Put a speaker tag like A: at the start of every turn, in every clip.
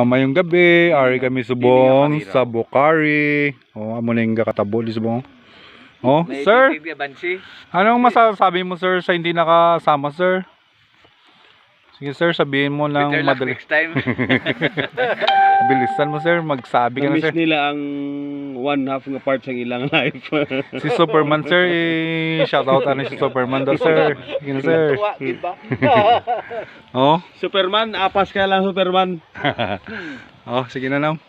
A: Mayong gabi, ari kami subong sa Bukari. Amo na yung kakatabo di subong. Sir, anong masasabi mo sir sa hindi nakasama sir? Sige sir, sabihin mo ng madali.
B: Next time.
A: Bilisan mo sir, magsabi ka na
C: Miss
A: sir.
C: nila ang one half nga part sa ilang life.
A: Si Superman sir, shoutout ano si Superman daw sir. Sige na sir.
C: Superman, apas ka lang Superman.
A: Sige na nam.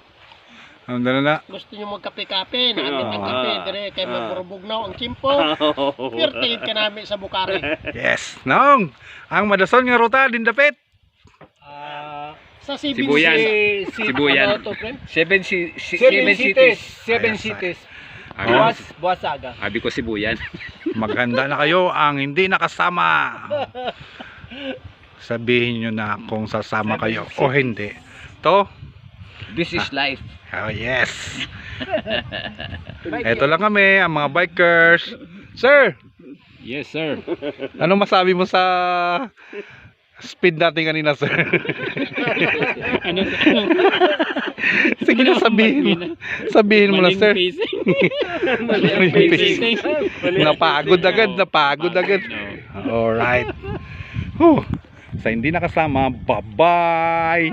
A: Andun na.
D: Gusto nyo magkape-kape, namin ng kape, dire kay magburubugnaw ang chimpo. Pirtigit ka namin sa Bukari.
A: Yes, nong. Ang madason nga ruta din dapit.
D: Sa
B: Sibuyan. Sibuyan. Seven cities.
D: Seven cities. Buwasaga.
B: Abi ko Sibuyan.
A: Maganda na kayo ang hindi nakasama. Sabihin nyo na kung sasama kayo o hindi. To?
B: This is life.
A: Oh yes. Ito lang kami, ang mga bikers. Sir,
B: Yes, sir.
A: anong masabi mo sa speed natin kanina, sir? Sige na, sabihin mo na, sir. Napagod agad. Alright. Sa hindi nakasama, bye-bye.